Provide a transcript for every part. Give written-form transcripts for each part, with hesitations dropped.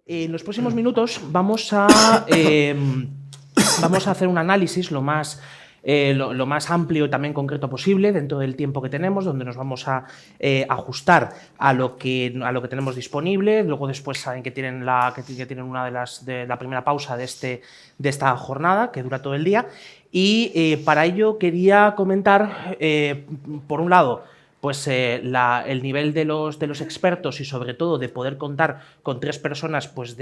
En los próximos minutos vamos a hacer un análisis lo más amplio y también concreto posible dentro del tiempo que tenemos, donde nos vamos a ajustar a lo que tenemos disponible. Luego después saben que tienen una de la primera pausa de esta jornada, que dura todo el día. Y para ello quería comentar, por un lado, pues el nivel de los expertos y sobre todo de poder contar con tres personas pues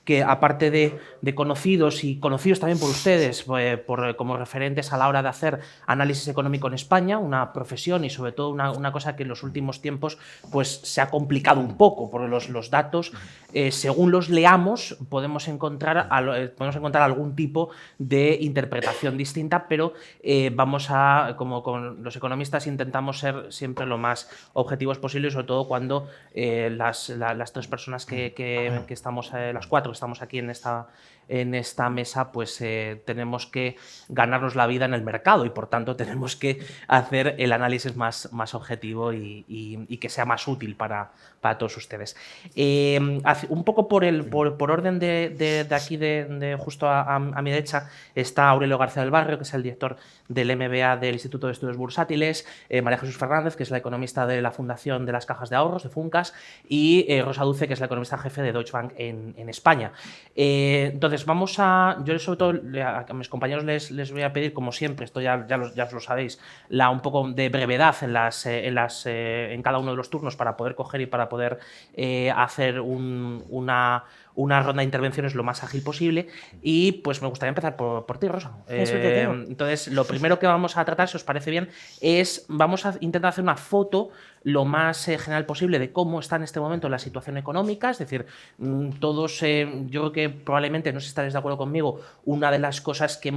que aparte de conocidos y conocidos también por ustedes como referentes a la hora de hacer análisis económico en España, una profesión y sobre todo una cosa que en los últimos tiempos pues se ha complicado un poco por los datos, según los leamos podemos encontrar algún tipo de interpretación distinta, pero como con los economistas intentamos ser siempre lo más objetivos posible, sobre todo cuando las tres personas que estamos, las cuatro que estamos aquí en esta mesa, pues tenemos que ganarnos la vida en el mercado y por tanto tenemos que hacer el análisis más objetivo y que sea más útil para todos ustedes. Un poco por orden de aquí, justo a mi derecha, está Aurelio García del Barrio, que es el director del MBA del Instituto de Estudios Bursátiles, María Jesús Fernández, que es la economista de la Fundación de las Cajas de Ahorros, de Funcas, y Rosa Dulce, que es la economista jefe de Deutsche Bank en España. Entonces, yo sobre todo a mis compañeros les voy a pedir, como siempre, esto ya lo sabéis, un poco de brevedad en cada uno de los turnos para poder coger y para poder hacer una ronda de intervenciones lo más ágil posible. Y pues me gustaría empezar por ti, Rosa. Entonces, lo primero que vamos a tratar, si os parece bien, vamos a intentar hacer una foto lo más general posible de cómo está en este momento la situación económica. Es decir, todos, yo creo que probablemente, no sé si estaréis de acuerdo conmigo, una de las cosas que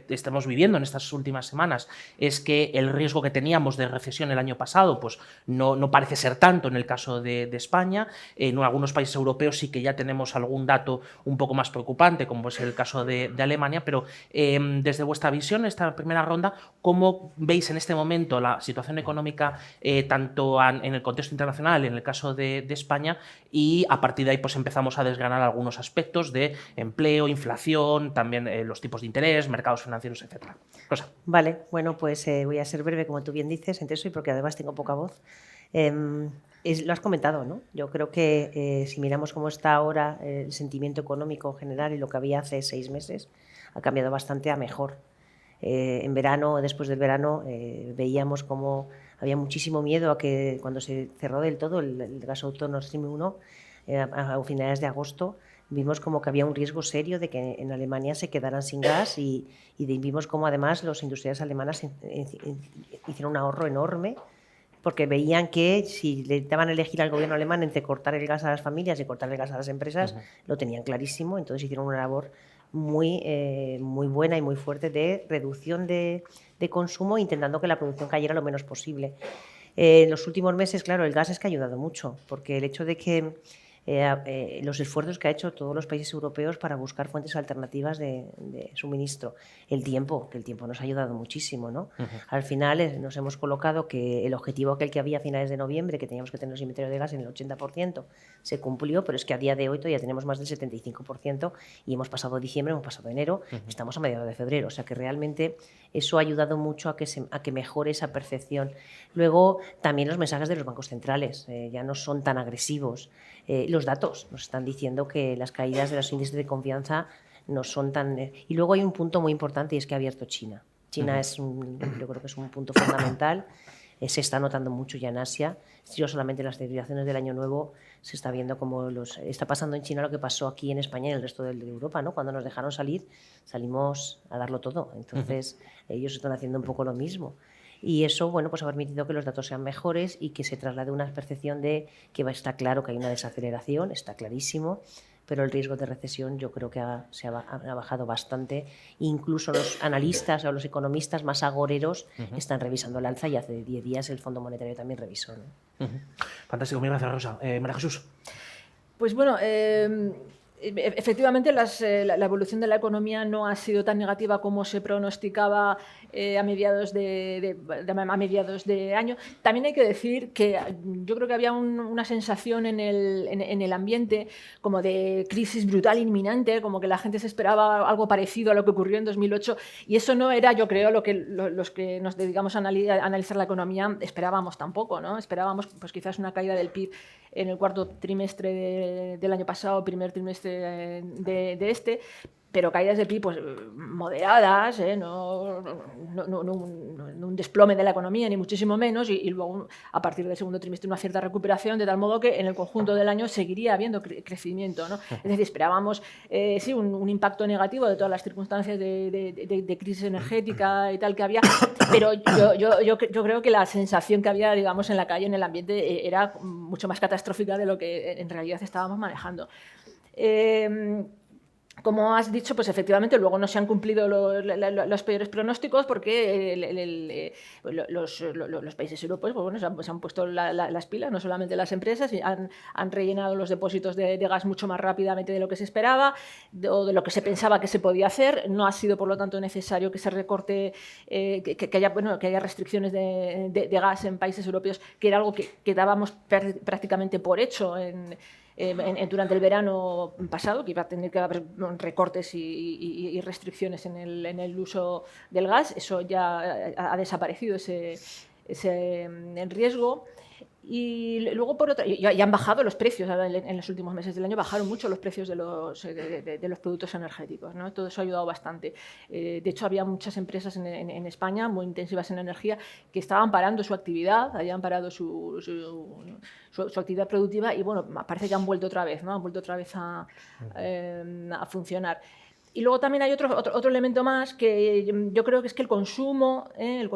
estamos viviendo en estas últimas semanas es que el riesgo que teníamos de recesión el año pasado pues no parece ser tanto en el caso de España. En algunos países europeos sí que ya tenemos algún dato un poco más preocupante, como es el caso de Alemania, pero desde vuestra visión, esta primera ronda, ¿cómo veis en este momento la situación económica tanto en el contexto internacional, en el caso de España, y a partir de ahí pues empezamos a desgranar algunos aspectos de empleo, inflación, también los tipos de interés, mercados financieros, etcétera? Rosa. Vale, bueno, pues voy a ser breve, como tú bien dices, entre eso y porque además tengo poca voz. Lo has comentado, ¿no? Yo creo que si miramos cómo está ahora el sentimiento económico general y lo que había hace 6 meses, ha cambiado bastante a mejor. En verano, después del verano, veíamos cómo había muchísimo miedo a que cuando se cerró del todo el gasoducto Nord Stream 1, a finales de agosto, vimos como que había un riesgo serio de que en Alemania se quedaran sin gas y vimos como además los industriales alemanes hicieron un ahorro enorme porque veían que si le daban a elegir al gobierno alemán entre cortar el gas a las familias y cortar el gas a las empresas, lo tenían clarísimo. Entonces hicieron una labor muy buena y muy fuerte de reducción de consumo, intentando que la producción cayera lo menos posible. En los últimos meses, claro, el gas es que ha ayudado mucho, porque el hecho de que los esfuerzos que ha hecho todos los países europeos para buscar fuentes alternativas de suministro, que el tiempo nos ha ayudado muchísimo, ¿no? Al final nos hemos colocado que el objetivo aquel que había a finales de noviembre, que teníamos que tener los inventarios de gas en el 80%, se cumplió, pero es que a día de hoy todavía tenemos más del 75% y hemos pasado diciembre, hemos pasado enero, estamos a mediados de febrero, o sea que realmente eso ha ayudado mucho a que mejore esa percepción. Luego, también los mensajes de los bancos centrales ya no son tan agresivos. Los datos nos están diciendo que las caídas de los índices de confianza no son tan... Y luego hay un punto muy importante y es que ha abierto China. China yo creo que es un punto fundamental. Se está notando mucho ya en Asia. Yo solamente en las celebraciones del Año Nuevo se está viendo cómo está pasando en China lo que pasó aquí en España y en el resto de Europa, ¿no? Cuando nos dejaron salir, salimos a darlo todo. Entonces, ellos están haciendo un poco lo mismo. Y eso, bueno, pues ha permitido que los datos sean mejores y que se traslade una percepción de que está claro que hay una desaceleración, está clarísimo, pero el riesgo de recesión yo creo que ha bajado bastante. Incluso los analistas o los economistas más agoreros están revisando el alza y hace 10 días el Fondo Monetario también revisó, ¿no? Fantástico, mil gracias, Rosa. María Jesús. Pues bueno, Efectivamente, la evolución de la economía no ha sido tan negativa como se pronosticaba a mediados de año. También hay que decir que yo creo que había una sensación en el ambiente como de crisis brutal inminente, como que la gente se esperaba algo parecido a lo que ocurrió en 2008, y eso no era, yo creo, lo que los que nos dedicamos a analizar la economía esperábamos tampoco, ¿no? Esperábamos pues quizás una caída del PIB en el cuarto trimestre del año pasado, primer trimestre de este, pero caídas de PIB pues, moderadas, no un desplome de la economía, ni muchísimo menos, y luego a partir del segundo trimestre una cierta recuperación, de tal modo que en el conjunto del año seguiría habiendo crecimiento, ¿no? Es decir, esperábamos sí, un impacto negativo de todas las circunstancias de crisis energética y tal que había, pero yo creo que la sensación que había, digamos, en la calle, en el ambiente, era mucho más catastrófica de lo que en realidad estábamos manejando. Como has dicho, pues efectivamente luego no se han cumplido los peores pronósticos porque los países europeos pues bueno, se han puesto las pilas, no solamente las empresas, y han rellenado los depósitos de gas mucho más rápidamente de lo que se esperaba o de lo que se pensaba que se podía hacer. No ha sido, por lo tanto, necesario que se recorte, que haya restricciones de gas en países europeos, que era algo que dábamos prácticamente por hecho durante el verano pasado, que iba a tener que haber recortes y restricciones en el uso del gas. Eso ya ha desaparecido, ese riesgo. Y luego, por otra, ya han bajado los precios. En los últimos meses del año bajaron mucho los precios de los productos energéticos, ¿no? Todo eso ha ayudado bastante. De hecho, había muchas empresas en España muy intensivas en energía que estaban parando su actividad, habían parado su actividad productiva, y bueno, parece que han vuelto otra vez, ¿no? Han vuelto otra vez a funcionar. Y luego también hay otro elemento más que yo creo que es que el consumo de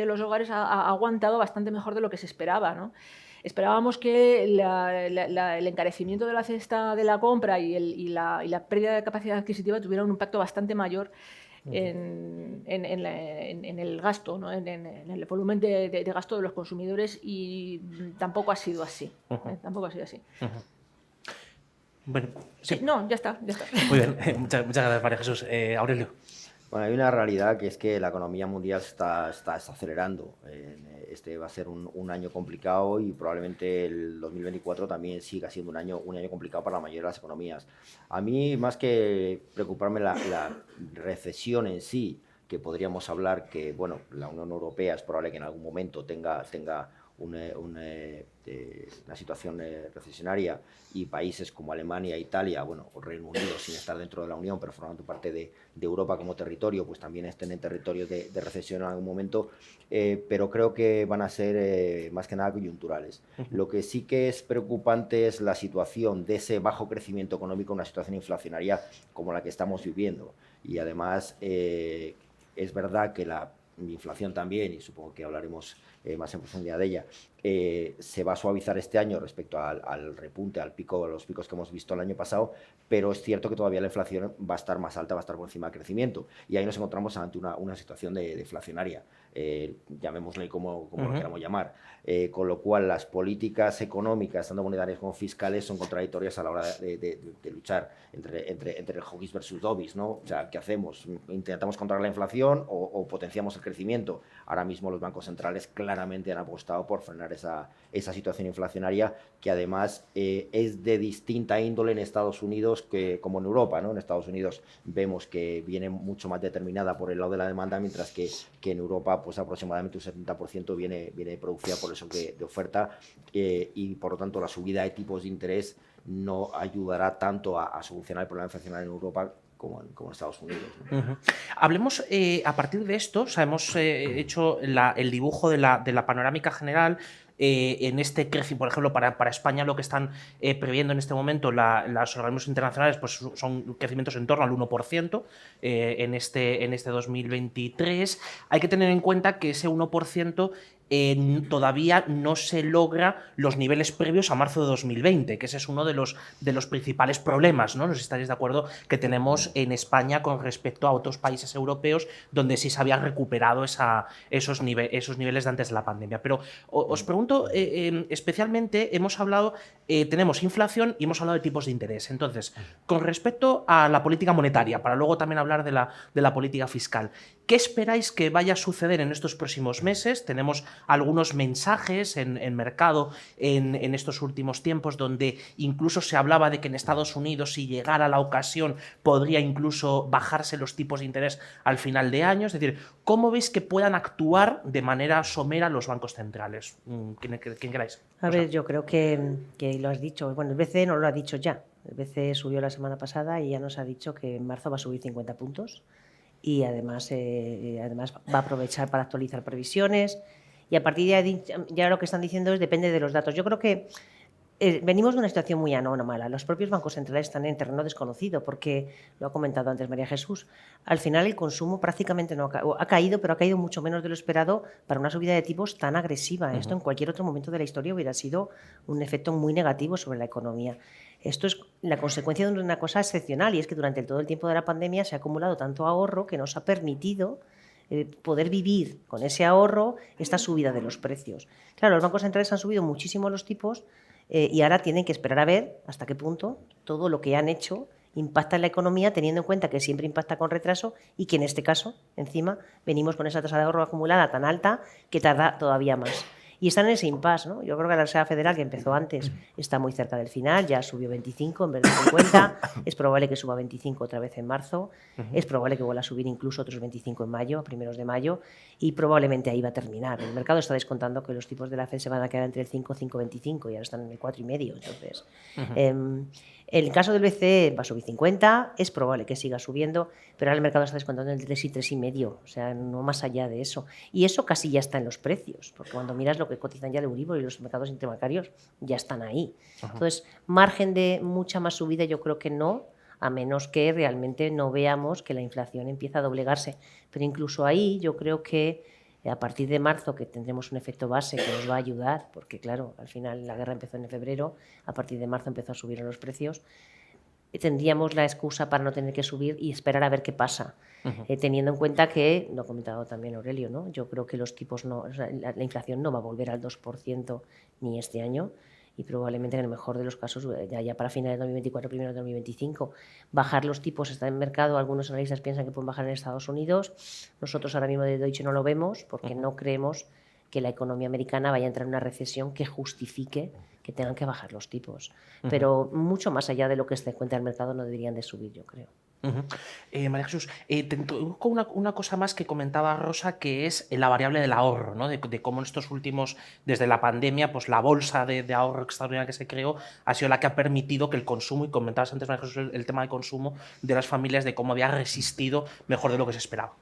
los hogares ha aguantado bastante mejor de lo que se esperaba, ¿no? Esperábamos que el encarecimiento de la cesta de la compra y la pérdida de capacidad adquisitiva tuviera un impacto bastante mayor en el gasto, ¿no? en el volumen de gasto de los consumidores, y tampoco ha sido así. Tampoco ha sido así. Bueno, sí. No, ya está. Muy bien, muchas gracias, María Jesús. Aurelio. Bueno, hay una realidad que es que la economía mundial está acelerando. Este va a ser un año complicado, y probablemente el 2024 también siga siendo un año complicado para la mayoría de las economías. A mí, más que preocuparme la recesión en sí, que podríamos hablar que, bueno, la Unión Europea es probable que en algún momento tenga una situación recesionaria, y países como Alemania, Italia, bueno, o Reino Unido, sin estar dentro de la Unión, pero formando parte de Europa como territorio, pues también estén en territorios de recesión en algún momento, pero creo que van a ser más que nada coyunturales. Lo que sí que es preocupante es la situación de ese bajo crecimiento económico, una situación inflacionaria como la que estamos viviendo, y además es verdad que la inflación también, y supongo que hablaremos más en profundidad de ella, se va a suavizar este año respecto al repunte, a los picos que hemos visto el año pasado, pero es cierto que todavía la inflación va a estar más alta, va a estar por encima del crecimiento, y ahí nos encontramos ante una situación deflacionaria, llamémosle como lo queramos llamar, con lo cual las políticas económicas, tanto monetarias como fiscales, son contradictorias a la hora de luchar entre el hawkish versus dovish, ¿no? O sea, ¿qué hacemos? ¿Intentamos controlar la inflación o potenciamos el crecimiento? Ahora mismo los bancos centrales claramente han apostado por frenar esa situación inflacionaria, que además es de distinta índole en Estados Unidos como en Europa, ¿no? En Estados Unidos vemos que viene mucho más determinada por el lado de la demanda, mientras que en Europa pues aproximadamente un 70% viene producida por eso de oferta, y por lo tanto la subida de tipos de interés no ayudará tanto a solucionar el problema inflacionario en Europa como en Estados Unidos, ¿no? Hablemos a partir de esto. O sea, hemos hecho el dibujo de la panorámica general. En este crecimiento, por ejemplo, para España, lo que están previendo en este momento los organismos internacionales pues son crecimientos en torno al 1% en este 2023. Hay que tener en cuenta que ese 1% todavía no se logra los niveles previos a marzo de 2020, que ese es uno de los principales problemas, ¿no? No sé si estaréis de acuerdo, que tenemos en España con respecto a otros países europeos donde sí se había recuperado esos niveles de antes de la pandemia. Pero os pregunto, especialmente hemos hablado, tenemos inflación y hemos hablado de tipos de interés. Entonces, con respecto a la política monetaria, para luego también hablar de la política fiscal, ¿qué esperáis que vaya a suceder en estos próximos meses? Tenemos algunos mensajes en mercado en estos últimos tiempos donde incluso se hablaba de que en Estados Unidos, si llegara la ocasión, podría incluso bajarse los tipos de interés al final de año. Es decir, ¿cómo veis que puedan actuar de manera somera los bancos centrales? ¿Quién queráis? A ver, yo creo que lo has dicho. Bueno, el BCE no lo ha dicho ya. El BCE subió la semana pasada y ya nos ha dicho que en marzo va a subir 50 puntos y además va a aprovechar para actualizar previsiones y a partir de ahí ya lo que están diciendo es depende de los datos. Yo creo que venimos de una situación muy anómala. Los propios bancos centrales están en terreno desconocido porque, lo ha comentado antes María Jesús, al final el consumo prácticamente no ha caído, pero ha caído mucho menos de lo esperado para una subida de tipos tan agresiva. Esto en cualquier otro momento de la historia hubiera sido un efecto muy negativo sobre la economía. Esto es la consecuencia de una cosa excepcional y es que durante todo el tiempo de la pandemia se ha acumulado tanto ahorro que nos ha permitido poder vivir con ese ahorro esta subida de los precios. Claro, los bancos centrales han subido muchísimo los tipos y ahora tienen que esperar a ver hasta qué punto todo lo que han hecho impacta en la economía, teniendo en cuenta que siempre impacta con retraso y que en este caso, encima, venimos con esa tasa de ahorro acumulada tan alta que tarda todavía más. Y están en ese impasse, ¿no? Yo creo que la Reserva Federal, que empezó antes, está muy cerca del final, ya subió 25 en vez de 50, es probable que suba 25 otra vez en marzo, es probable que vuelva a subir incluso otros 25 en mayo, a primeros de mayo, y probablemente ahí va a terminar. El mercado está descontando que los tipos de la FED se van a quedar entre el 5 y 5,25 y ahora están en el 4,5, entonces... En el caso del BCE va a subir 50, es probable que siga subiendo, pero ahora el mercado está descontando entre 3 y 3,5, o sea, no más allá de eso. Y eso casi ya está en los precios, porque cuando miras lo que cotizan ya el Euribor y los mercados interbancarios, ya están ahí. Entonces, margen de mucha más subida yo creo que no, a menos que realmente no veamos que la inflación empieza a doblegarse. Pero incluso ahí yo creo que a partir de marzo, que tendremos un efecto base que nos va a ayudar, porque claro, al final la guerra empezó en febrero, a partir de marzo empezó a subir los precios, tendríamos la excusa para no tener que subir y esperar a ver qué pasa, teniendo en cuenta que, lo ha comentado también Aurelio, ¿no? Yo creo que los tipos no, o sea, la inflación no va a volver al 2% ni este año, y probablemente en el mejor de los casos ya para finales de 2024, primero de 2025. Bajar los tipos está en mercado, algunos analistas piensan que pueden bajar en Estados Unidos, nosotros ahora mismo de Deutsche no lo vemos porque no creemos que la economía americana vaya a entrar en una recesión que justifique que tengan que bajar los tipos. Pero mucho más allá de lo que se cuenta el mercado no deberían de subir, yo creo. María Jesús, con una cosa más que comentaba Rosa, que es la variable del ahorro, ¿no? De cómo en estos últimos, desde la pandemia, pues la bolsa de ahorro extraordinaria que se creó ha sido la que ha permitido que el consumo, y comentabas antes, María Jesús, el tema de consumo de las familias, de cómo había resistido mejor de lo que se esperaba.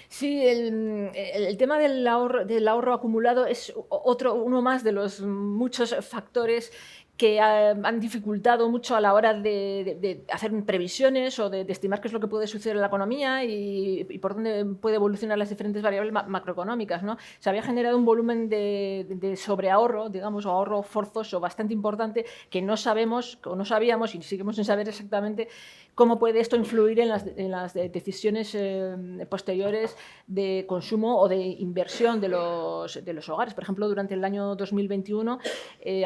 Sí, el tema del ahorro acumulado es uno más de los muchos factores que han dificultado mucho a la hora de hacer previsiones o de estimar qué es lo que puede suceder en la economía y por dónde puede evolucionar las diferentes variables macroeconómicas, ¿no? Se había generado un volumen de sobreahorro, digamos, o ahorro forzoso bastante importante que no sabemos o no sabíamos y seguimos sin saber exactamente cómo puede esto influir en las decisiones posteriores de consumo o de inversión de los hogares. Por ejemplo, durante el año 2021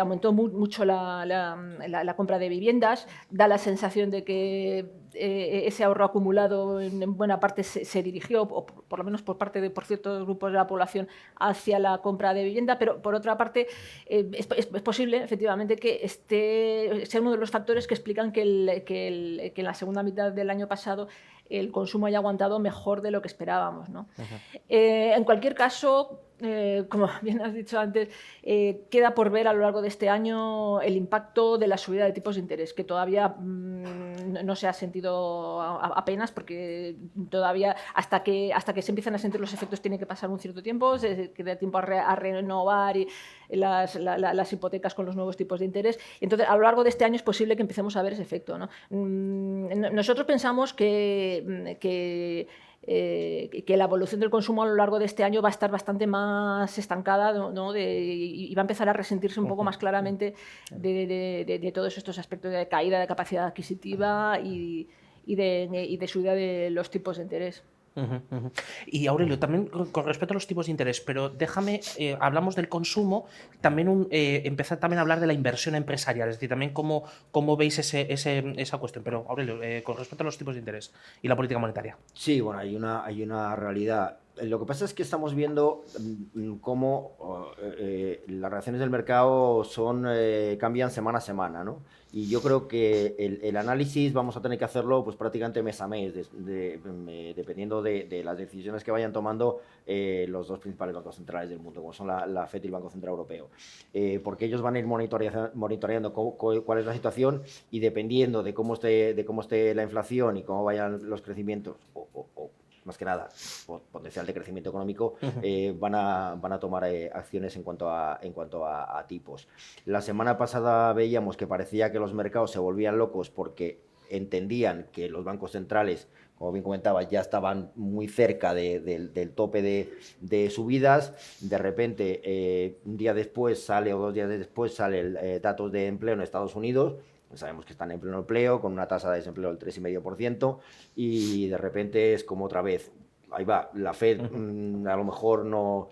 aumentó mucho la compra de viviendas, da la sensación de que ese ahorro acumulado en buena parte se dirigió, o por lo menos por ciertos grupos de la población, hacia la compra de vivienda, pero por otra parte es posible efectivamente que sea uno de los factores que explican que en la segunda mitad del año pasado el consumo haya aguantado mejor de lo que esperábamos, ¿no? En cualquier caso, como bien has dicho antes, queda por ver a lo largo de este año el impacto de la subida de tipos de interés, que todavía no se ha sentido apenas, porque todavía hasta que se empiezan a sentir los efectos tiene que pasar un cierto tiempo, se queda tiempo a renovar las hipotecas con los nuevos tipos de interés. Entonces, a lo largo de este año es posible que empecemos a ver ese efecto, ¿no? Nosotros pensamos que que la evolución del consumo a lo largo de este año va a estar bastante más estancada, ¿no? Y va a empezar a resentirse un poco más claramente de todos estos aspectos de caída de capacidad adquisitiva y de subida de los tipos de interés. Y Aurelio, también con respecto a los tipos de interés, pero déjame, hablamos del consumo, también empezar también a hablar de la inversión empresarial, es decir, también cómo veis esa cuestión. Pero Aurelio, con respecto a los tipos de interés y la política monetaria. Sí, bueno, hay una realidad. Lo que pasa es que estamos viendo cómo las reacciones del mercado cambian semana a semana, ¿no? Y yo creo que el análisis vamos a tener que hacerlo pues prácticamente mes a mes, dependiendo de las decisiones que vayan tomando los dos principales bancos centrales del mundo, como son la FED y el Banco Central Europeo. Porque ellos van a ir monitoreando cuál es la situación, y dependiendo de cómo esté la inflación y cómo vayan los crecimientos, o más que nada, potencial de crecimiento económico, van a tomar acciones en cuanto a tipos. La semana pasada veíamos que parecía que los mercados se volvían locos porque entendían que los bancos centrales, como bien comentaba, ya estaban muy cerca del tope de subidas. De repente, un día después sale, o 2 días después sale datos de empleo en Estados Unidos. Sabemos que están en pleno empleo, con una tasa de desempleo del 3,5%, y de repente es como otra vez, ahí va, la FED a lo mejor no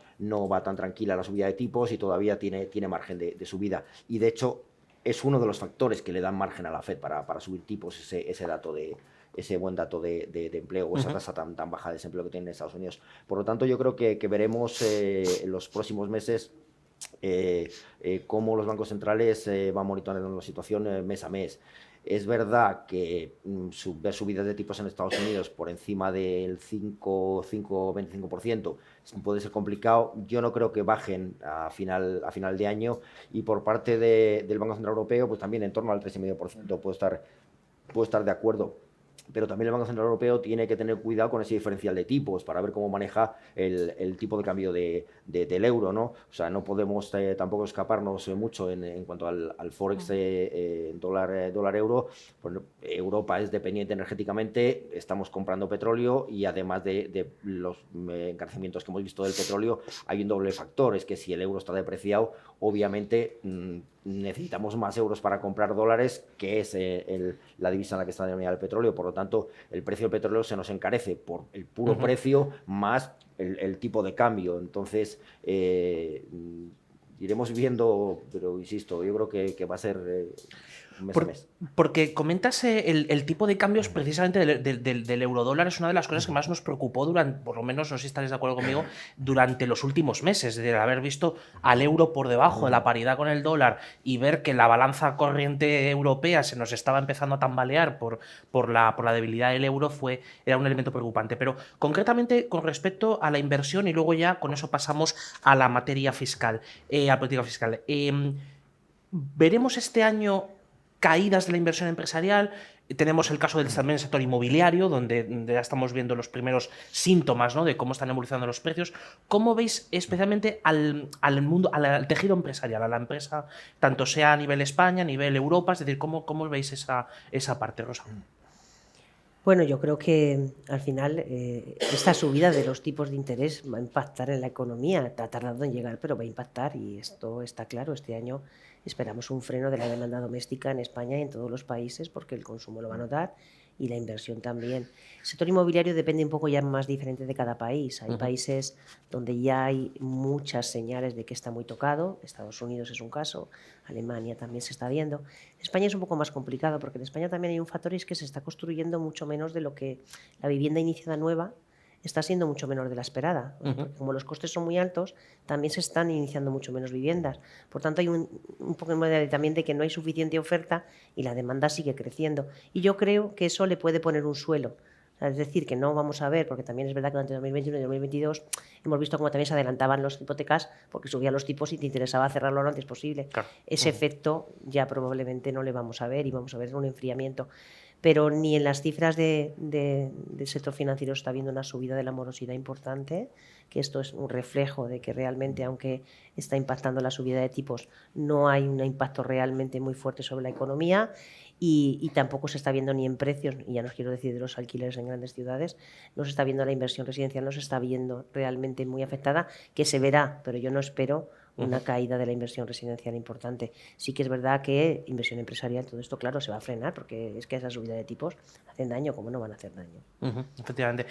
va tan tranquila a la subida de tipos y todavía tiene margen de subida. Y de hecho es uno de los factores que le dan margen a la FED para subir tipos, ese buen dato de empleo, o esa tasa tan baja de desempleo que tiene en Estados Unidos. Por lo tanto, yo creo que veremos en los próximos meses cómo los bancos centrales van monitoreando la situación mes a mes. Es verdad que ver subidas de tipos en Estados Unidos por encima del 5-25% puede ser complicado. Yo no creo que bajen a final de año, y por parte del Banco Central Europeo, pues también en torno al 3,5% puedo estar de acuerdo. Pero también el Banco Central Europeo tiene que tener cuidado con ese diferencial de tipos para ver cómo maneja el tipo de cambio del euro, ¿no? O sea, no podemos tampoco escaparnos mucho en cuanto al forex dólar-euro. Bueno, Europa es dependiente energéticamente, estamos comprando petróleo, y además de los encarecimientos que hemos visto del petróleo, hay un doble factor, es que si el euro está depreciado, obviamente necesitamos más euros para comprar dólares, que es la divisa en la que está denominada el petróleo. Por lo tanto, el precio del petróleo se nos encarece por el puro precio más el tipo de cambio. Entonces, iremos viendo, pero insisto, yo creo que va a ser mes a mes. Porque comentas el tipo de cambios precisamente del eurodólar, es una de las cosas que más nos preocupó durante, por lo menos, no sé si estaréis de acuerdo conmigo, durante los últimos meses, de haber visto al euro por debajo de la paridad con el dólar y ver que la balanza corriente europea se nos estaba empezando a tambalear por la debilidad del euro. Era un elemento preocupante. Pero concretamente con respecto a la inversión, y luego ya con eso pasamos a la materia fiscal, a la política fiscal. ¿Veremos este año caídas de la inversión empresarial? Tenemos el caso también del sector inmobiliario, donde ya estamos viendo los primeros síntomas, ¿no?, de cómo están evolucionando los precios. ¿Cómo veis especialmente al mundo, al tejido empresarial, a la empresa, tanto sea a nivel España, a nivel Europa? Es decir, ¿cómo veis esa parte, Rosa? Bueno, yo creo que al final esta subida de los tipos de interés va a impactar en la economía. Ha tardado en llegar, pero va a impactar, y esto está claro. Este año esperamos un freno de la demanda doméstica en España y en todos los países, porque el consumo lo va a notar y la inversión también. El sector inmobiliario depende un poco ya más diferente de cada país. Hay países donde ya hay muchas señales de que está muy tocado. Estados Unidos es un caso, Alemania también se está viendo. En España es un poco más complicado, porque en España también hay un factor, y es que se está construyendo mucho menos de lo que la vivienda iniciada nueva está siendo mucho menor de la esperada. Porque como los costes son muy altos, también se están iniciando mucho menos viviendas. Por tanto, hay un poco también de que no hay suficiente oferta y la demanda sigue creciendo. Y yo creo que eso le puede poner un suelo. O sea, es decir, que no vamos a ver, porque también es verdad que durante 2021 y 2022 hemos visto cómo también se adelantaban las hipotecas porque subían los tipos y te interesaba cerrarlo lo antes posible. Claro. Ese efecto ya probablemente no le vamos a ver, y vamos a ver un enfriamiento. Pero ni en las cifras del sector financiero está habiendo una subida de la morosidad importante, que esto es un reflejo de que realmente, aunque está impactando la subida de tipos, no hay un impacto realmente muy fuerte sobre la economía. y tampoco se está viendo ni en precios, y ya no os quiero decir de los alquileres en grandes ciudades, no se está viendo la inversión residencial, no se está viendo realmente muy afectada, que se verá, pero yo no espero una caída de la inversión residencial importante. Sí que es verdad que inversión empresarial, todo esto, claro, se va a frenar, porque es que esa subida de tipos hacen daño, ¿cómo no van a hacer daño? Efectivamente.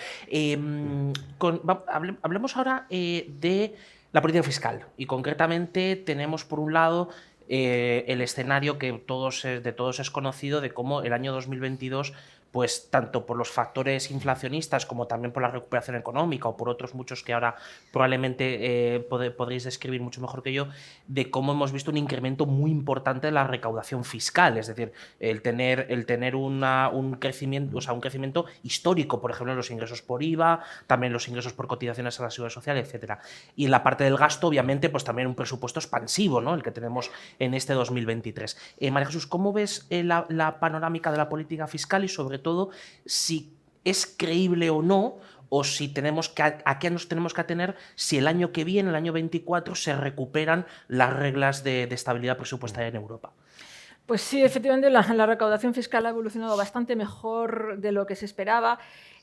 Hablemos ahora de la política fiscal, y concretamente tenemos por un lado el escenario que de todos es conocido de cómo el año 2022, pues tanto por los factores inflacionistas como también por la recuperación económica o por otros muchos que ahora probablemente podréis describir mucho mejor que yo, de cómo hemos visto un incremento muy importante de la recaudación fiscal, es decir, el tener un crecimiento, o sea, un crecimiento histórico, por ejemplo, en los ingresos por IVA, también los ingresos por cotizaciones a la seguridad social, etcétera. Y en la parte del gasto, obviamente, pues también un presupuesto expansivo, ¿no?, el que tenemos en este 2023. María Jesús, ¿cómo ves la panorámica de la política fiscal y sobre todo si es creíble o no, o si a qué nos tenemos que atener si el año que viene, el año 24, se recuperan las reglas de estabilidad presupuestaria en Europa? Pues sí, efectivamente la recaudación fiscal ha evolucionado bastante mejor de lo que se esperaba,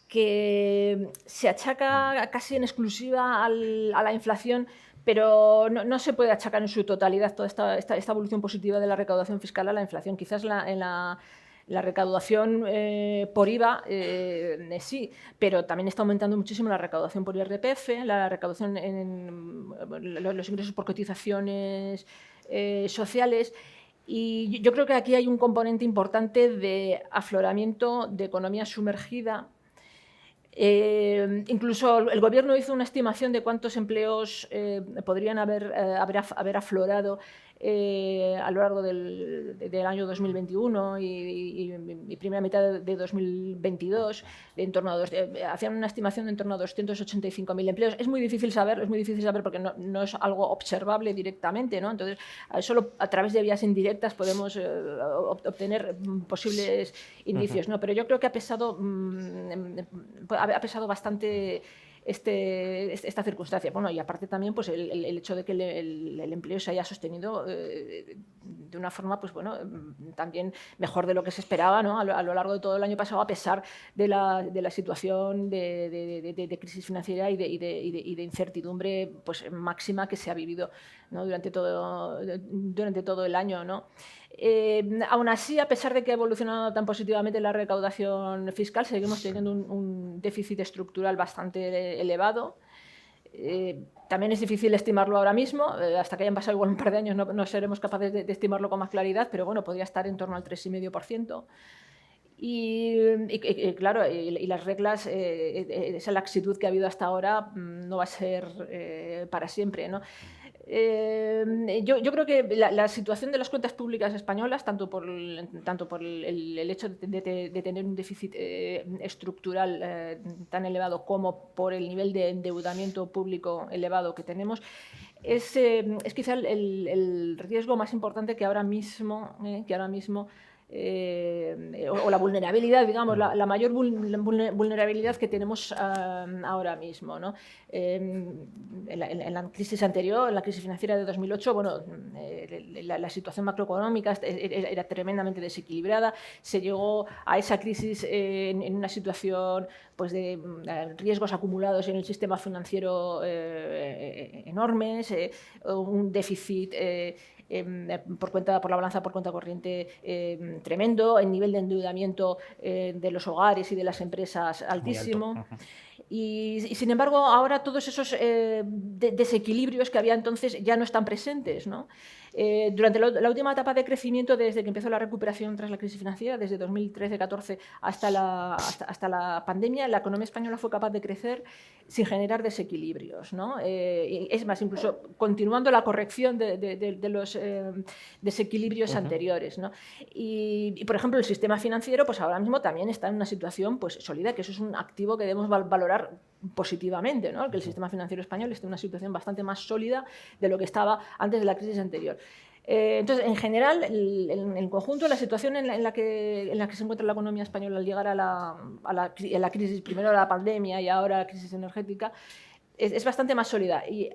que se achaca casi en exclusiva a la inflación, pero no se puede achacar en su totalidad toda esta evolución positiva de la recaudación fiscal a la inflación. Quizás la recaudación por IVA sí, pero también está aumentando muchísimo la recaudación por IRPF, la recaudación en los ingresos por cotizaciones sociales. Y yo creo que aquí hay un componente importante de afloramiento de economía sumergida. Incluso el Gobierno hizo una estimación de cuántos empleos podrían haber aflorado a lo largo del año 2021 y primera mitad de 2022, hacían una estimación de en torno a 285.000 empleos. Es muy difícil saber porque no es algo observable directamente, ¿no? Entonces, solo a través de vías indirectas podemos obtener posibles indicios, ¿no? Pero yo creo que ha pesado bastante esta circunstancia. Bueno, y aparte también pues el hecho de que el empleo se haya sostenido de una forma, pues bueno, también mejor de lo que se esperaba, ¿no?, a lo largo de todo el año pasado, a pesar de la situación de crisis financiera y de incertidumbre pues máxima que se ha vivido, ¿no?, durante todo el año, ¿no? Aún así, a pesar de que ha evolucionado tan positivamente la recaudación fiscal, seguimos teniendo un déficit estructural bastante elevado. También es difícil estimarlo ahora mismo, hasta que hayan pasado igual un par de años no seremos capaces de estimarlo con más claridad, pero bueno, podría estar en torno al 3,5%. Y claro, y las reglas, esa laxitud que ha habido hasta ahora no va a ser para siempre, ¿no? Yo creo que la situación de las cuentas públicas españolas, tanto por el hecho de tener un déficit estructural tan elevado como por el nivel de endeudamiento público elevado que tenemos, es quizá el riesgo más importante que ahora mismo o la vulnerabilidad, digamos, la mayor vulnerabilidad que tenemos ahora mismo, ¿no? En la crisis anterior, en la crisis financiera de 2008, bueno, la situación macroeconómica era tremendamente desequilibrada. Se llegó a esa crisis en una situación pues de riesgos acumulados en el sistema financiero enormes, un déficit por la balanza por cuenta corriente tremendo, el nivel de endeudamiento de los hogares y de las empresas altísimo. Y sin embargo, ahora todos esos desequilibrios que había entonces ya no están presentes, ¿no? Durante la última etapa de crecimiento, desde que empezó la recuperación tras la crisis financiera, desde 2013-14 hasta la pandemia, la economía española fue capaz de crecer sin generar desequilibrios, ¿no? Es más, incluso continuando la corrección de los desequilibrios anteriores, ¿no? Y, por ejemplo, el sistema financiero pues ahora mismo también está en una situación pues sólida, que eso es un activo que debemos valorar positivamente, ¿no? Que el sistema financiero español esté en una situación bastante más sólida de lo que estaba antes de la crisis anterior. Entonces, en general, en el conjunto, la situación en la que se encuentra la economía española al llegar a la crisis, primero la pandemia y ahora la crisis energética, es bastante más sólida, y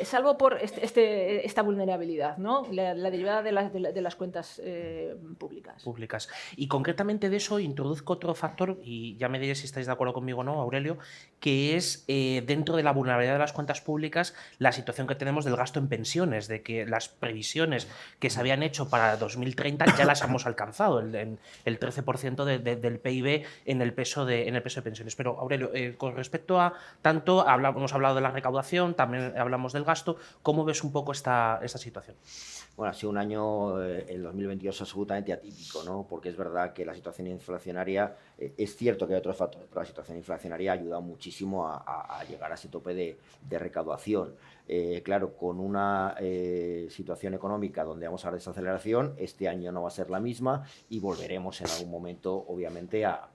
salvo por esta vulnerabilidad, ¿no? La derivada de las cuentas públicas. Y concretamente de eso introduzco otro factor, y ya me diréis si estáis de acuerdo conmigo o no, Aurelio, que es dentro de la vulnerabilidad de las cuentas públicas la situación que tenemos del gasto en pensiones, de que las previsiones que se habían hecho para 2030 ya las hemos alcanzado, el 13% del PIB en el peso de pensiones. Pero Aurelio, con respecto a tanto, hemos hablado de la recaudación, también hablamos del gasto, ¿cómo ves un poco esta situación? Bueno, ha sido un año, el 2022, absolutamente atípico, ¿no? Porque es verdad que la situación inflacionaria, es cierto que hay otros factores, pero la situación inflacionaria ha ayudado muchísimo a llegar a ese tope de recaudación. Claro, con una situación económica donde vamos a ver desaceleración, este año no va a ser la misma y volveremos en algún momento, obviamente, a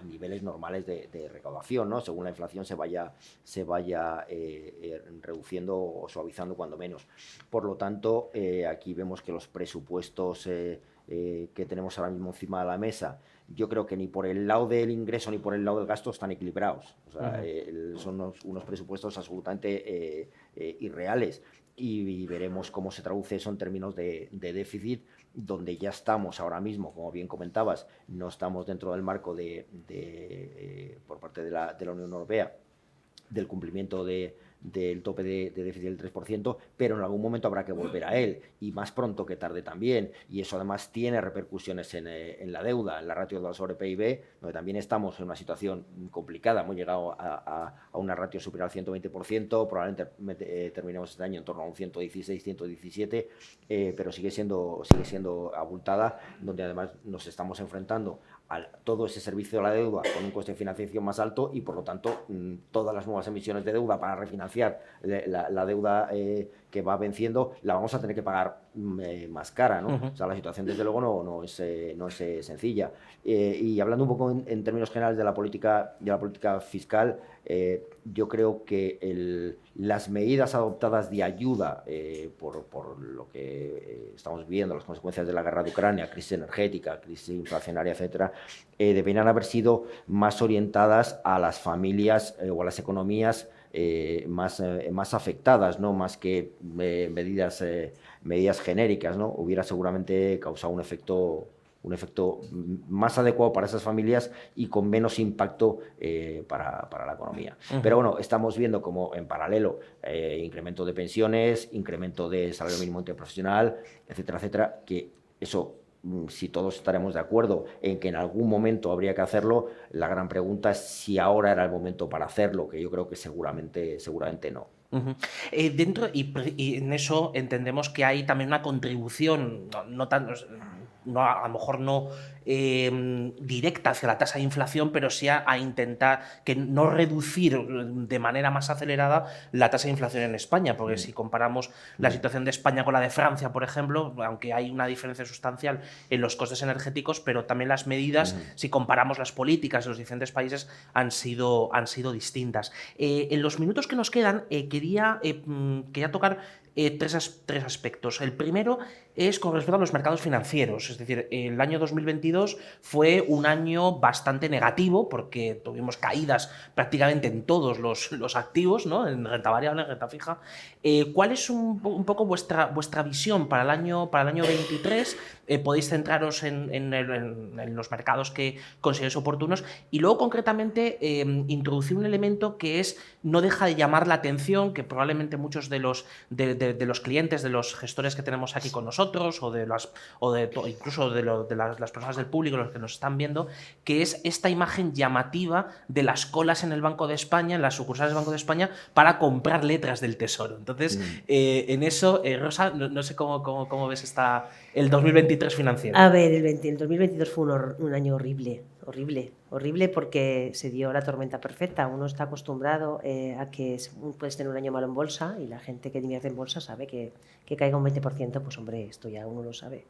niveles normales de recaudación, ¿no? Según la inflación se vaya reduciendo o suavizando cuando menos. Por lo tanto, aquí vemos que los presupuestos que tenemos ahora mismo encima de la mesa, yo creo que ni por el lado del ingreso ni por el lado del gasto están equilibrados. O sea, son unos presupuestos absolutamente irreales. Y veremos cómo se traduce eso en términos de déficit, donde ya estamos ahora mismo, como bien comentabas, no estamos dentro del marco por parte de la Unión Europea del cumplimiento del tope de déficit del 3%, pero en algún momento habrá que volver a él, y más pronto que tarde también, y eso además tiene repercusiones en la deuda, en la ratio deuda sobre PIB, donde también estamos en una situación complicada. Hemos llegado a una ratio superior al 120%, probablemente terminemos este año en torno a un 116, 117, pero sigue siendo abultada, donde además nos estamos enfrentando a todo ese servicio de la deuda con un coste de financiación más alto, y por lo tanto todas las nuevas emisiones de deuda para refinanciar la deuda que va venciendo la vamos a tener que pagar más cara, ¿no? O sea, la situación desde luego no es sencilla. Y hablando un poco en términos generales de la política fiscal, yo creo que las medidas adoptadas de ayuda por lo que estamos viendo, las consecuencias de la guerra de Ucrania, crisis energética, crisis inflacionaria, etcétera, deberían haber sido más orientadas a las familias o a las economías más afectadas, ¿no? Más que medidas genéricas, ¿no? Hubiera seguramente causado un efecto más adecuado para esas familias y con menos impacto para la economía. Pero bueno, estamos viendo como en paralelo incremento de pensiones, incremento de salario mínimo interprofesional, etcétera, etcétera, que eso, si todos estaremos de acuerdo en que en algún momento habría que hacerlo, la gran pregunta es si ahora era el momento para hacerlo, que yo creo que seguramente no. Y en eso entendemos que hay también una contribución, a lo mejor no directa hacia la tasa de inflación, pero sí a intentar que no reducir de manera más acelerada la tasa de inflación en España, porque si comparamos la situación de España con la de Francia, por ejemplo, aunque hay una diferencia sustancial en los costes energéticos, pero también las medidas, si comparamos las políticas de los diferentes países, han sido distintas. En los minutos que nos quedan, quería tocar tres aspectos. El primero es con respecto a los mercados financieros, es decir, el año 2022 fue un año bastante negativo porque tuvimos caídas prácticamente en todos los activos, ¿no? En renta variable, en renta fija. ¿Cuál es un poco vuestra visión para el año 23? Podéis centraros en los mercados que consideréis oportunos, y luego concretamente introducir un elemento que no deja de llamar la atención, que probablemente muchos de los clientes, de los gestores que tenemos aquí con nosotros, incluso de las personas del público, los que nos están viendo, que es esta imagen llamativa de las colas en el Banco de España, en las sucursales del Banco de España, para comprar letras del Tesoro. Entonces, en eso, Rosa, no sé cómo ves el 2023 financiero. A ver, el 2022 fue un año horrible porque se dio la tormenta perfecta. Uno está acostumbrado a que puedes tener un año malo en bolsa, y la gente que invierte en bolsa sabe que caiga un 20%, pues hombre, esto ya uno lo sabe.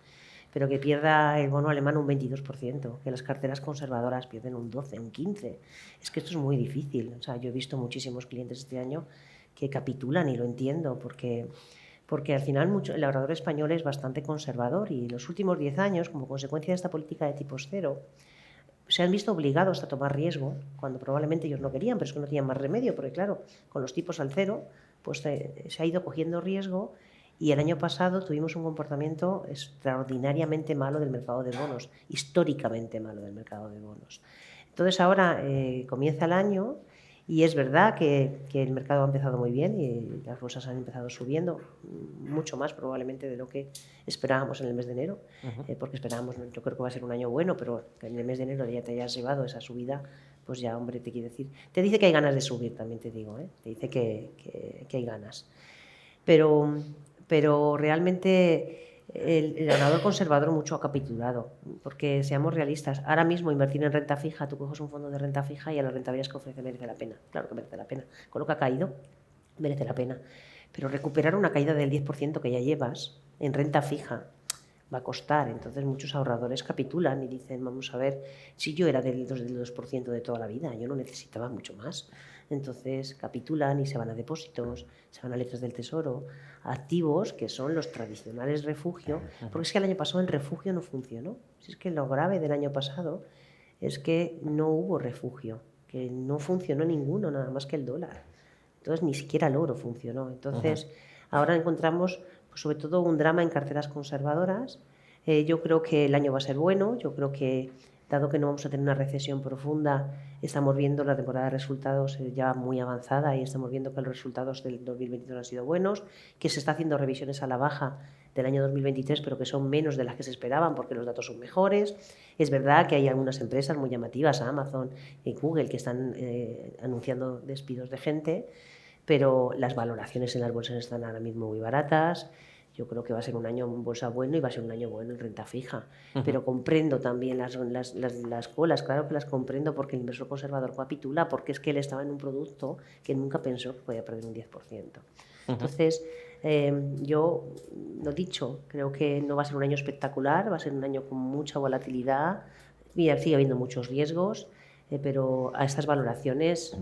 Pero que pierda el bono alemán un 22%, que las carteras conservadoras pierden un 12%, un 15%. Es que esto es muy difícil. O sea, yo he visto muchísimos clientes este año que capitulan, y lo entiendo, porque al final el ahorrador español es bastante conservador, y en los últimos 10 años, como consecuencia de esta política de tipos cero, se han visto obligados a tomar riesgo cuando probablemente ellos no querían, pero es que no tenían más remedio, porque claro, con los tipos al cero, pues se ha ido cogiendo riesgo y el año pasado tuvimos un comportamiento extraordinariamente malo del mercado de bonos, históricamente malo del mercado de bonos. Entonces ahora comienza el año y es verdad que el mercado ha empezado muy bien y las bolsas han empezado subiendo mucho más probablemente de lo que esperábamos en el mes de enero, porque esperábamos, yo creo que va a ser un año bueno, pero que en el mes de enero ya te hayas llevado esa subida, pues ya, hombre, te quiere decir, te dice que hay ganas de subir, también te digo, te dice que hay ganas. Pero realmente el ganador conservador mucho ha capitulado, porque seamos realistas, ahora mismo invertir en renta fija, tú coges un fondo de renta fija y a las rentabilidades que ofrece merece la pena, claro que merece la pena, con lo que ha caído merece la pena, pero recuperar una caída del 10% que ya llevas en renta fija va a costar, entonces muchos ahorradores capitulan y dicen, vamos a ver, si yo era del 2% de toda la vida, yo no necesitaba mucho más. Entonces capitulan y se van a depósitos, se van a letras del tesoro, a activos que son los tradicionales refugio, porque es que el año pasado el refugio no funcionó. Si es que lo grave del año pasado es que no hubo refugio, que no funcionó ninguno, nada más que el dólar. Entonces ni siquiera el oro funcionó. Entonces ahora encontramos pues, sobre todo un drama en carteras conservadoras. Yo creo que el año va a ser bueno, yo creo que dado que no vamos a tener una recesión profunda, estamos viendo la temporada de resultados ya muy avanzada y estamos viendo que los resultados del 2022 han sido buenos, que se está haciendo revisiones a la baja del año 2023, pero que son menos de las que se esperaban porque los datos son mejores. Es verdad que hay algunas empresas muy llamativas, Amazon y Google, que están anunciando despidos de gente, pero las valoraciones en las bolsas están ahora mismo muy baratas. Yo creo que va a ser un año en bolsa bueno y va a ser un año bueno en renta fija. Pero comprendo también las colas, claro que las comprendo porque el inversor conservador capitula porque es que él estaba en un producto que nunca pensó que podía perder un 10%. Entonces, yo lo dicho, creo que no va a ser un año espectacular, va a ser un año con mucha volatilidad y sigue habiendo muchos riesgos. Pero a estas valoraciones,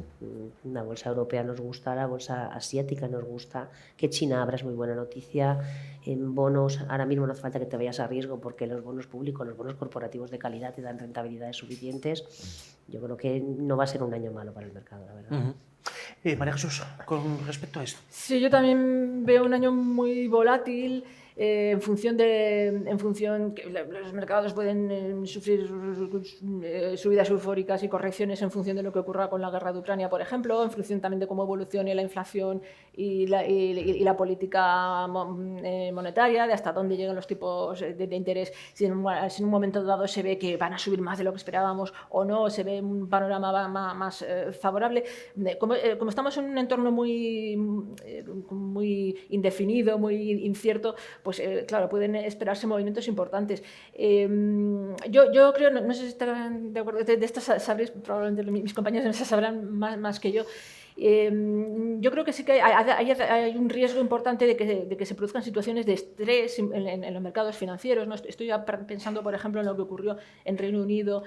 la bolsa europea nos gusta, la bolsa asiática nos gusta, que China abra es muy buena noticia. En bonos, ahora mismo no hace falta que te vayas a riesgo porque los bonos públicos, los bonos corporativos de calidad te dan rentabilidades suficientes. Yo creo que no va a ser un año malo para el mercado, la verdad. María Jesús, con respecto a esto. Sí, yo también veo un año muy volátil. En función que los mercados pueden sufrir subidas eufóricas y correcciones en función de lo que ocurra con la guerra de Ucrania, por ejemplo, en función también de cómo evolucione la inflación y la política monetaria, de hasta dónde llegan los tipos de interés, si en un momento dado se ve que van a subir más de lo que esperábamos o no, se ve un panorama más favorable. Como estamos en un entorno muy indefinido, muy incierto, pues claro, pueden esperarse movimientos importantes. Yo creo, no sé si estarán de acuerdo, de esto sabréis, probablemente mis compañeros de mesa sabrán más que yo. Yo creo que sí que hay un riesgo importante de que se produzcan situaciones de estrés en los mercados financieros, ¿no? Estoy pensando, por ejemplo, en lo que ocurrió en Reino Unido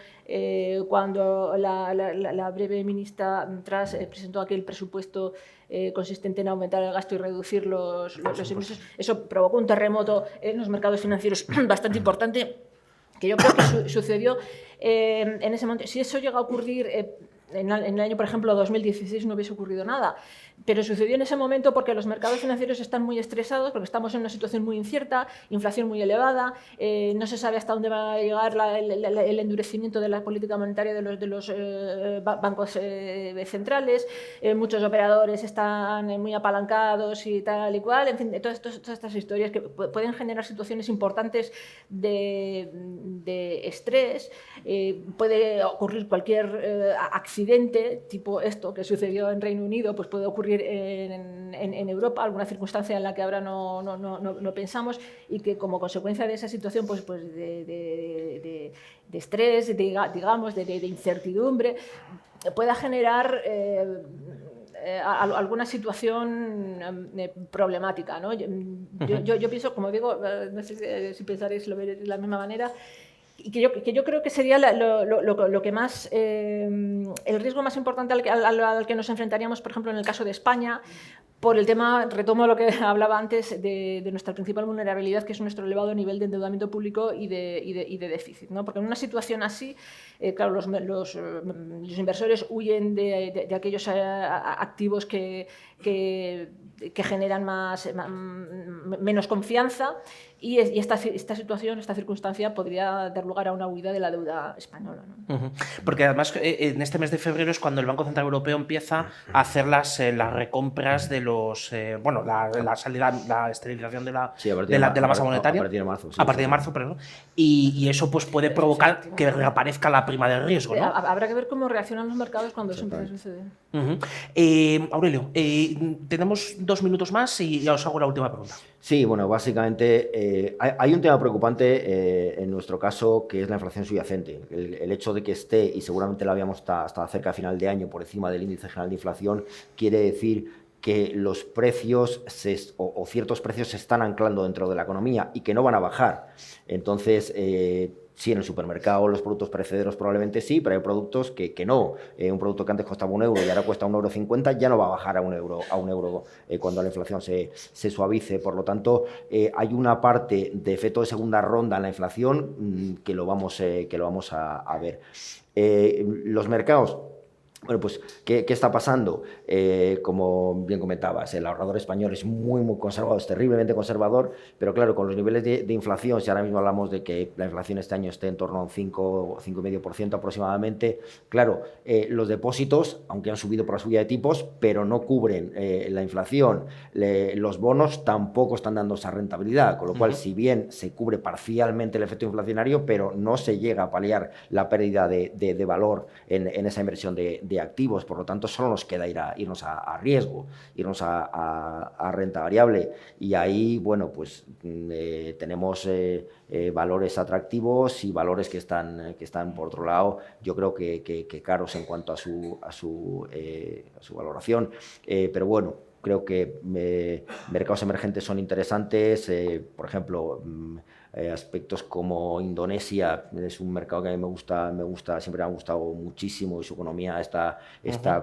cuando la breve ministra Truss presentó aquel presupuesto consistente en aumentar el gasto y reducir los ingresos. Eso provocó un terremoto en los mercados financieros bastante importante, que yo creo que sucedió en ese momento. Si eso llega a ocurrir en el año, por ejemplo, 2016, no hubiese ocurrido nada. Pero sucedió en ese momento porque los mercados financieros están muy estresados, porque estamos en una situación muy incierta, inflación muy elevada, no se sabe hasta dónde va a llegar el endurecimiento de la política monetaria de los bancos centrales, muchos operadores están muy apalancados y tal y cual, en fin, todas estas historias que pueden generar situaciones importantes de estrés. Puede ocurrir cualquier accidente, tipo esto que sucedió en Reino Unido, pues puede ocurrir en Europa, alguna circunstancia en la que ahora no pensamos y que como consecuencia de esa situación pues de estrés, digamos, de incertidumbre, pueda generar alguna situación problemática, ¿no? Yo pienso, como digo, no sé si pensaréis lo veréis de la misma manera, y que yo creo que sería lo que más, el riesgo más importante al que nos enfrentaríamos, por ejemplo, en el caso de España, Por el tema, retomo lo que hablaba antes de nuestra principal vulnerabilidad, que es nuestro elevado nivel de endeudamiento público y de déficit, ¿no? Porque en una situación así, claro, los inversores huyen de aquellos activos que generan menos confianza, y esta situación, esta circunstancia podría dar lugar a una huida de la deuda española, ¿no? Porque además en este mes de febrero es cuando el Banco Central Europeo empieza a hacer las recompras de los la salida, la esterilización de la masa monetaria a partir de marzo. A partir de marzo, perdón. Y eso pues puede provocar que reaparezca la prima de riesgo, ¿no? Habrá que ver cómo reaccionan los mercados cuando eso empiece a suceder. Aurelio, tenemos 2 minutos más y ya os hago la última pregunta. Sí, bueno, básicamente hay un tema preocupante en nuestro caso, que es la inflación subyacente. El hecho de que esté, y seguramente la habíamos hasta cerca de final de año, por encima del índice general de inflación, quiere decir que los precios o ciertos precios se están anclando dentro de la economía y que no van a bajar. Entonces, sí, en el supermercado los productos perecederos probablemente sí, pero hay productos que no. Un producto que antes costaba €1 y ahora cuesta €1,50 ya no va a bajar a €1 cuando la inflación se suavice. Por lo tanto, hay una parte de efecto de segunda ronda en la inflación que lo vamos a ver. Los mercados. Bueno, pues, ¿qué está pasando? Como bien comentabas, el ahorrador español es muy conservador, es terriblemente conservador, pero claro, con los niveles de inflación, si ahora mismo hablamos de que la inflación este año esté en torno a un 5,5% aproximadamente, claro, los depósitos, aunque han subido por la subida de tipos, pero no cubren la inflación. Los bonos tampoco están dando esa rentabilidad, con lo cual, si bien se cubre parcialmente el efecto inflacionario, pero no se llega a paliar la pérdida de valor en esa inversión de activos. Por lo tanto, solo nos queda irnos a riesgo, irnos a renta variable, y ahí, bueno, pues tenemos valores atractivos y valores que están por otro lado, yo creo que caros en cuanto a su valoración, pero bueno, creo que mercados emergentes son interesantes, por ejemplo, aspectos como Indonesia es un mercado que a mí me gusta, siempre me ha gustado muchísimo, y su economía está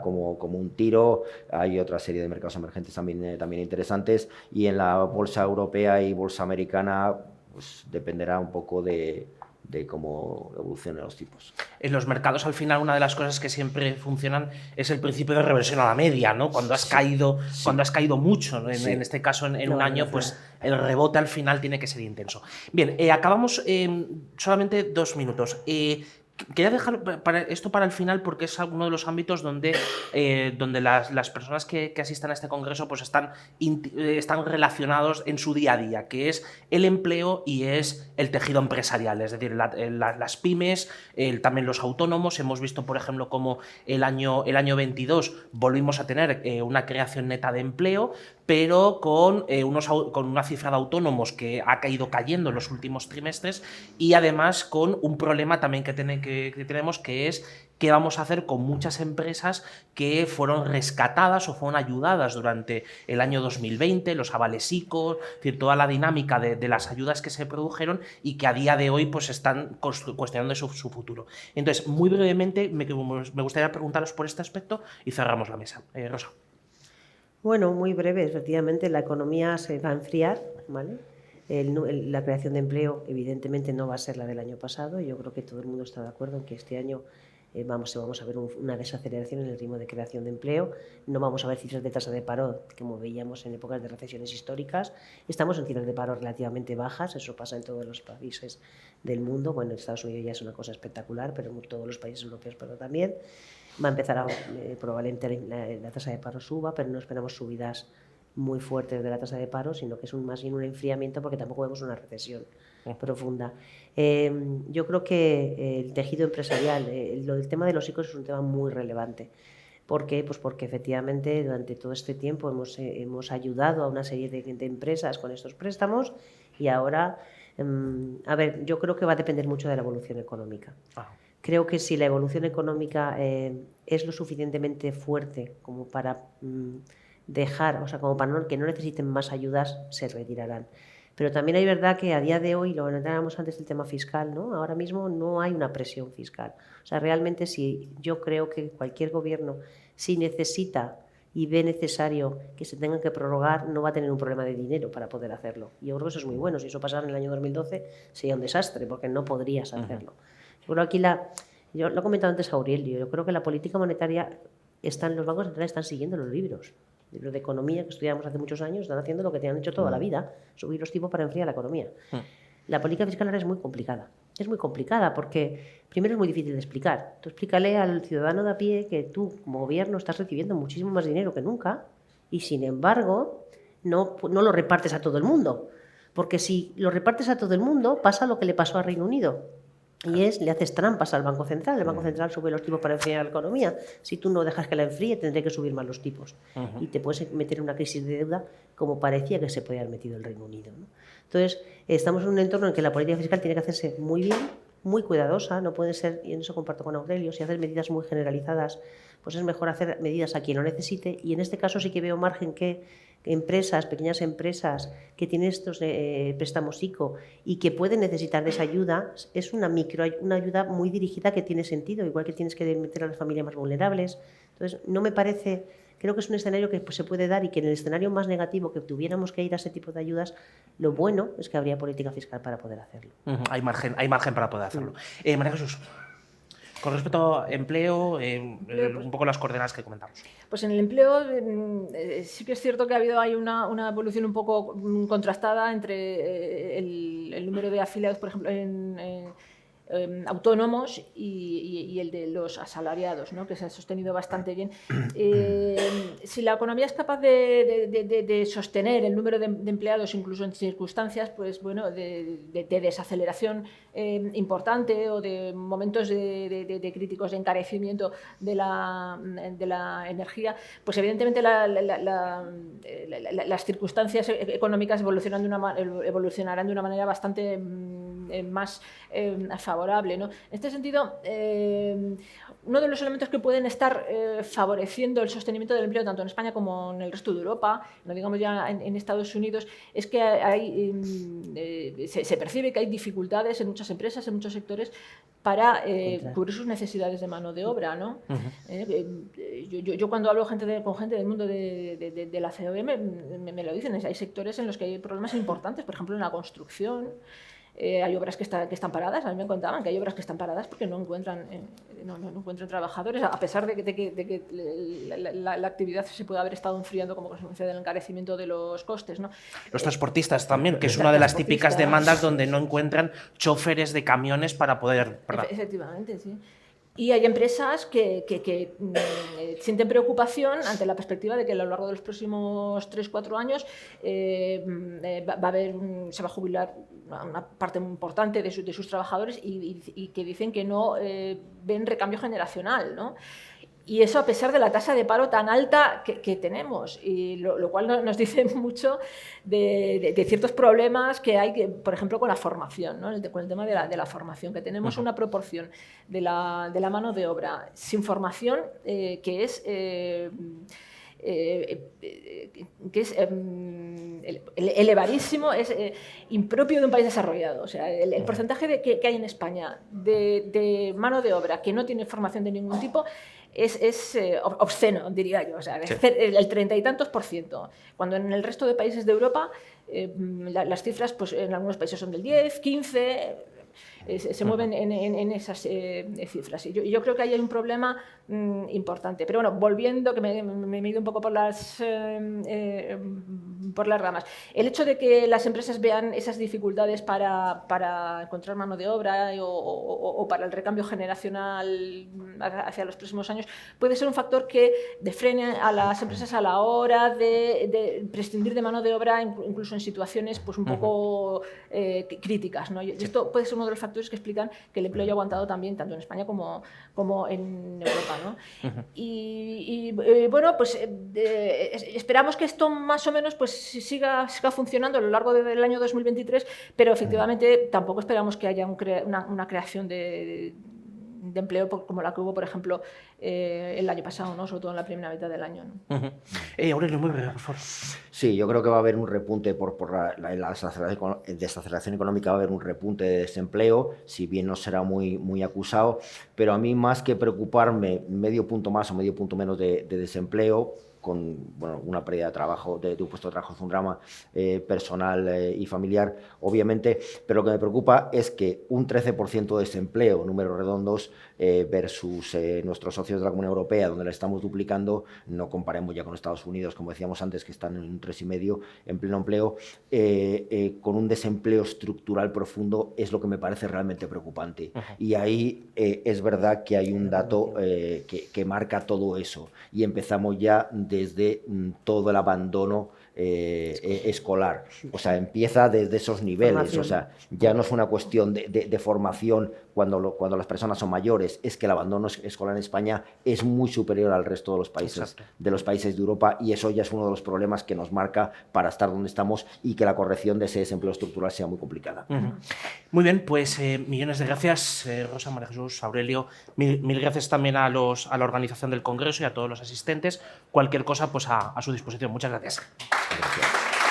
como un tiro. Hay otra serie de mercados emergentes también interesantes, y en la bolsa europea y bolsa americana pues dependerá un poco de cómo evolucionen los tipos. En los mercados, al final, una de las cosas que siempre funcionan es el principio de reversión a la media, ¿no? Cuando has caído mucho, ¿no? En este caso en un año, pues el rebote al final tiene que ser intenso. Bien, acabamos solamente 2 minutos. Quería dejar esto para el final, porque es uno de los ámbitos donde las personas que asistan a este congreso pues están relacionados en su día a día, que es el empleo y es el tejido empresarial, es decir, las pymes, también los autónomos. Hemos visto, por ejemplo, cómo el año 22 volvimos a tener una creación neta de empleo, pero con una cifra de autónomos que ha ido cayendo en los últimos trimestres, y además con un problema también que tenemos, que es qué vamos a hacer con muchas empresas que fueron rescatadas o fueron ayudadas durante el año 2020, los avales ICO, es decir, toda la dinámica de las ayudas que se produjeron y que a día de hoy pues están cuestionando su futuro. Entonces, muy brevemente, me gustaría preguntaros por este aspecto y cerramos la mesa. Rosa. Bueno, muy breve, efectivamente, la economía se va a enfriar, ¿vale? La creación de empleo, evidentemente, no va a ser la del año pasado. Yo creo que todo el mundo está de acuerdo en que este año vamos a ver una desaceleración en el ritmo de creación de empleo. No vamos a ver cifras de tasa de paro como veíamos en épocas de recesiones históricas. Estamos en cifras de paro relativamente bajas, eso pasa en todos los países del mundo. Bueno, en Estados Unidos ya es una cosa espectacular, pero en todos los países europeos pero también. Va a empezar probablemente la tasa de paro suba, pero no esperamos subidas muy fuertes de la tasa de paro, sino que es más bien un enfriamiento, porque tampoco vemos una recesión profunda. Yo creo que el tejido empresarial, lo del tema de los ICOs es un tema muy relevante. ¿Por qué? Pues porque efectivamente durante todo este tiempo hemos ayudado a una serie de empresas con estos préstamos, y ahora, yo creo que va a depender mucho de la evolución económica. Creo que si la evolución económica es lo suficientemente fuerte como para como para que no necesiten más ayudas, se retirarán. Pero también hay verdad que a día de hoy, lo hablábamos antes del tema fiscal, ¿no? Ahora mismo no hay una presión fiscal. O sea, realmente yo creo que cualquier gobierno, si necesita y ve necesario que se tengan que prorrogar, no va a tener un problema de dinero para poder hacerlo. Y yo creo que eso es muy bueno. Si eso pasara en el año 2012 sería un desastre, porque no podrías hacerlo. Yo creo aquí yo lo he comentado antes a Aurelio, yo creo que la política monetaria los bancos centrales están siguiendo los libros de economía que estudiamos hace muchos años, están haciendo lo que han hecho toda la vida, subir los tipos para enfriar la economía. La política fiscal ahora es muy complicada. Es muy complicada porque, primero, es muy difícil de explicar. Tú explícale al ciudadano de a pie que tú, como gobierno, estás recibiendo muchísimo más dinero que nunca y, sin embargo, no lo repartes a todo el mundo. Porque si lo repartes a todo el mundo, pasa lo que le pasó a Reino Unido. Y le haces trampas al Banco Central. El Banco Central sube los tipos para enfriar la economía. Si tú no dejas que la enfríe, tendré que subir más los tipos. Y te puedes meter en una crisis de deuda como parecía que se podía haber metido el Reino Unido, ¿no? Entonces, estamos en un entorno en que la política fiscal tiene que hacerse muy bien, muy cuidadosa. No puede ser, y en eso comparto con Aurelio, si haces medidas muy generalizadas, pues es mejor hacer medidas a quien lo necesite. Y en este caso sí que veo margen que pequeñas empresas que tienen estos préstamos ICO y que pueden necesitar de esa ayuda, es una ayuda muy dirigida que tiene sentido, igual que tienes que meter a las familias más vulnerables. Entonces, no me parece, creo que es un escenario que se puede dar y que en el escenario más negativo que tuviéramos que ir a ese tipo de ayudas, lo bueno es que habría política fiscal para poder hacerlo. Hay margen para poder hacerlo. María Jesús, con respecto a empleo, un poco las coordenadas que comentamos. Pues en el empleo sí que es cierto que ha habido ahí una evolución un poco contrastada entre el número de afiliados, por ejemplo, en autónomos y el de los asalariados, ¿no? Que se han sostenido bastante bien. Si la economía es capaz de sostener el número de empleados incluso en circunstancias pues, bueno, de desaceleración importante o de momentos de críticos de encarecimiento de la energía, pues evidentemente las circunstancias económicas evolucionarán de una manera bastante más favorable, ¿no? En este sentido, uno de los elementos que pueden estar favoreciendo el sostenimiento del empleo tanto en España como en el resto de Europa, no digamos ya en Estados Unidos, es que se percibe que hay dificultades en muchas empresas, en muchos sectores, para cubrir sus necesidades de mano de obra, ¿no? Yo cuando hablo con gente del mundo de la COE me lo dicen, hay sectores en los que hay problemas importantes, por ejemplo en la construcción. Hay obras que están paradas, a mí me contaban que hay obras que están paradas porque no encuentran trabajadores, a pesar de que la actividad se puede haber estado enfriando como consecuencia del encarecimiento de los costes, ¿no? Los transportistas también, que es una de las típicas demandas donde no encuentran choferes de camiones para poder... Efectivamente, sí. Y hay empresas que sienten preocupación ante la perspectiva de que a lo largo de los próximos 3-4 años se va a jubilar una parte muy importante de sus trabajadores y que dicen que no ven recambio generacional, ¿no? Y eso a pesar de la tasa de paro tan alta que tenemos, y lo cual nos dice mucho de ciertos problemas que hay, por ejemplo, con la formación, ¿no? Con el tema de la formación, que tenemos una proporción de la mano de obra sin formación que es elevadísimo, es impropio de un país desarrollado. O sea, el porcentaje que hay en España de mano de obra que no tiene formación de ningún tipo es obsceno, diría yo. O sea, el 30 y tantos %, cuando en el resto de países de Europa las cifras pues, en algunos países son del 10, 15... se mueven en esas cifras. Y yo creo que ahí hay un problema importante. Pero bueno, volviendo, que me he ido un poco por las ramas. El hecho de que las empresas vean esas dificultades para encontrar mano de obra o para el recambio generacional hacia los próximos años puede ser un factor que frene a las empresas a la hora de prescindir de mano de obra, incluso en situaciones pues, un poco críticas, ¿no? Y esto puede ser uno de los factores que explican que el empleo haya aguantado también tanto en España como en Europa, ¿no? Bueno, pues esperamos que esto más o menos pues, siga funcionando a lo largo del año 2023, pero efectivamente tampoco esperamos que haya una creación de empleo como la que hubo, por ejemplo, el año pasado, ¿no? Sobre todo en la primera mitad del año, ¿no? Aurelio, muy breve, por favor. Sí, yo creo que va a haber un repunte por la desaceleración económica, va a haber un repunte de desempleo, si bien no será muy acusado, pero a mí más que preocuparme medio punto más o medio punto menos de desempleo, con bueno, una pérdida de trabajo, de un puesto de trabajo es un drama personal y familiar, obviamente, pero lo que me preocupa es que un 13% de desempleo, números redondos, versus nuestros socios de la Comunidad Europea, donde la estamos duplicando, no comparemos ya con Estados Unidos, como decíamos antes, que están en un 3,5% en pleno empleo, con un desempleo estructural profundo, es lo que me parece realmente preocupante. Y ahí es verdad que hay un dato que marca todo eso, y empezamos ya desde todo el abandono escolar, o sea, empieza desde esos niveles, Formación. o sea, ya no es una cuestión de formación cuando las personas son mayores, es que el abandono escolar en España es muy superior al resto de los países, de Europa, y eso ya es uno de los problemas que nos marca para estar donde estamos y que la corrección de ese desempleo estructural sea muy complicada. Muy bien, pues millones de gracias, Rosa, María Jesús, Aurelio. Mil gracias también a la organización del Congreso y a todos los asistentes. Cualquier cosa, pues a su disposición. Muchas gracias. Gracias.